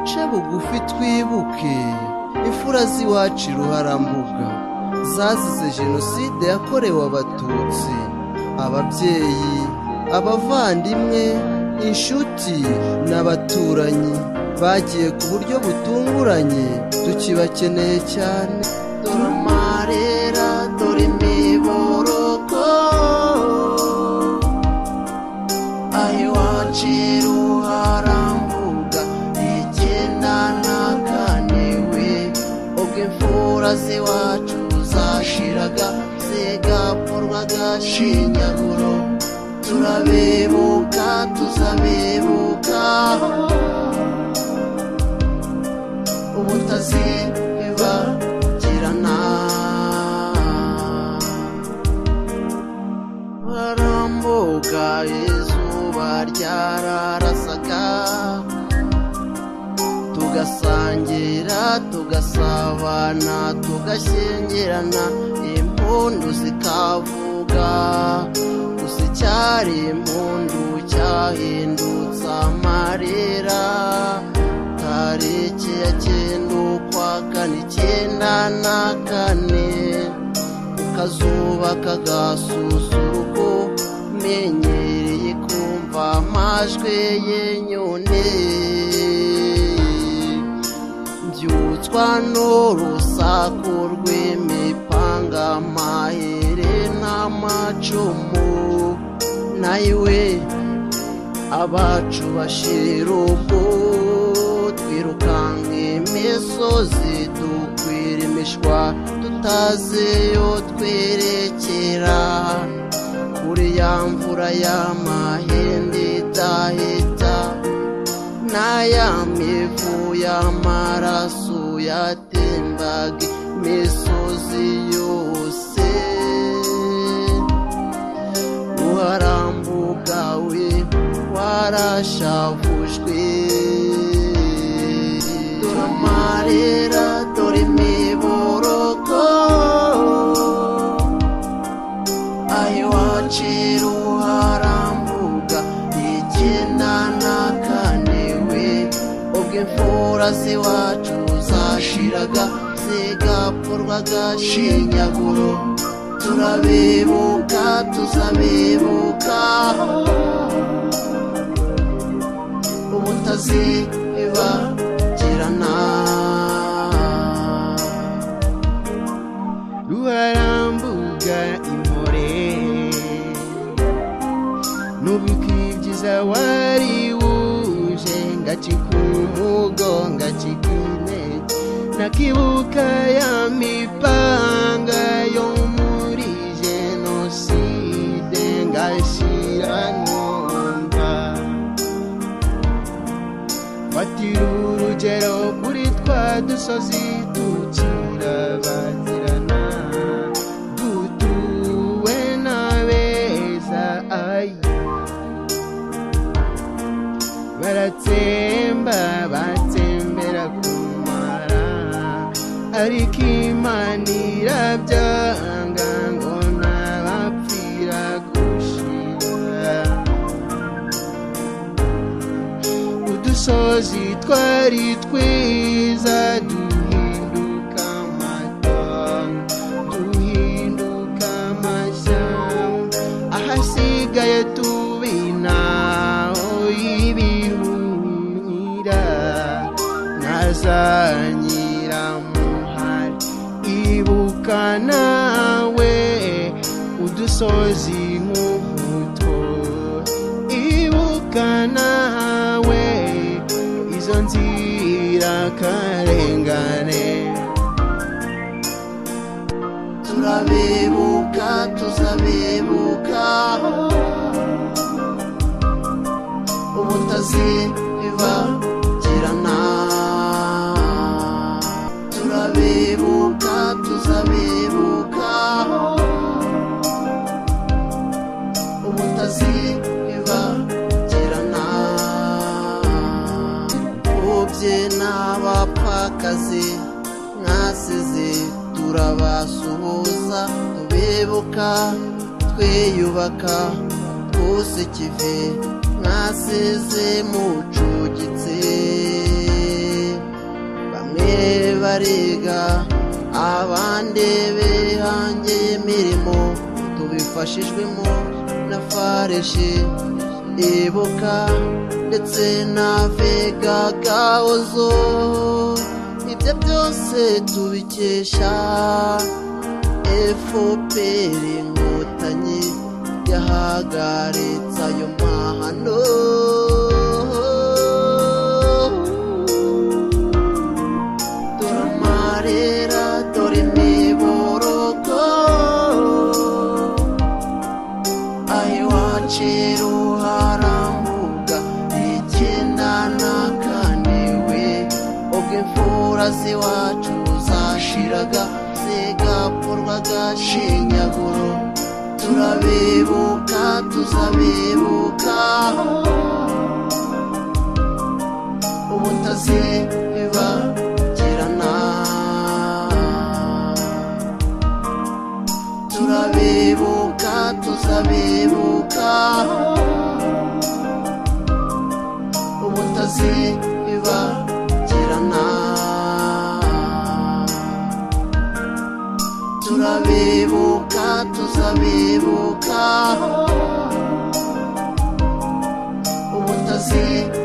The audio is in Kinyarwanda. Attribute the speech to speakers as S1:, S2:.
S1: duce bugufi twibuke imfura z'iwacu Ruharambuga zazize jenoside yakorewe abatutsi, ababyeyi, abavandimwe, inshuti n'abaturanyi bagiye ku buryo butunguranye, tukibakeneye cyane. Dore amarira, dore imiborogo, aho iwacu Ruharambuga 1994 ubwo imfura z'iwacu zashiraga zigapfurwaga Shinyaguro. Turabibuka, tuzabibuka ubutazibagirana. Ruharambuga izuba ryararasaga, tugasangira, tugasabana, tugashyingirana, impundu zikavuga. Gusa icyari impundu cyahindutse amarira. Tariki ya 9/4 kazuba kagasusuruko, menyereye kumva amajwi y'inyoni, mbyutswa n'urusaku rw'imipanga, amahere n'amacumu. Nayiwe abacu bashira ubwo, twirukanka imisozi dukwira imishwa, tutazi yo twerekera. Kuri ya mvura y'amahindi idahita, n'aya mivu y'amaraso yatembaga imisozi yose. Ruharambuga we warashavujwe, dore amarira, dore imiborogo, aho iwacu Ruharambuga 1994 ubwo imfura z'iwacu zashiraga zigapfurwaga Shinyaguro. Turabibuka, tuzabibuka ubutazibagirana.
S2: Ruharambuga impore, n'ubukibyiza wari wuje, ngacika umugongo, ngacika intege, nakibuka ya mipanga yo muri jenoside, ngashira numva. Fatira urugero kuri twa dusozi tukirabagirana, dutuwe n'abeza. Ayi baratsemba, batsembera kumara, ariko Imana irabyanga ngo ntabapfira gushira. Udusozi twari twiza duhinduka amatongo, duhinduka amashyamba, ahasigaye tubinaho ibihunyira. Nazanyiramuhari, ibuka nawe udusozi nk'umuto, ibuka nawe izo nzirakarengane.
S1: Turabibuka, tuzabibuka ubutazibagirana. Turabibuka, tuzabibuka ubutazibagirana. Ubye n'abapfakazi mwasize, turabasuhuza, tubibuka, twiyubaka, twusikive, mwasize mucugitse. bamwe bariga abandi bihangiye imirimo tubifashijwemo na fareshi ibuka ndetse na vega gahozo ibyo byose tubikesha FPR inkotanyi yahagaritse ayo mahano dore amarira dore imiborogo aho iwacu harambuga icyenda na kane we ubwo imfura z'iwacu zashiraga zigapfurwa agashinyaguro turabibuka tuzabibuka ubutazibagirana turabibuka tuzabibuka ubutazibagirana turabibuka tuzabibuka ubutazibagirana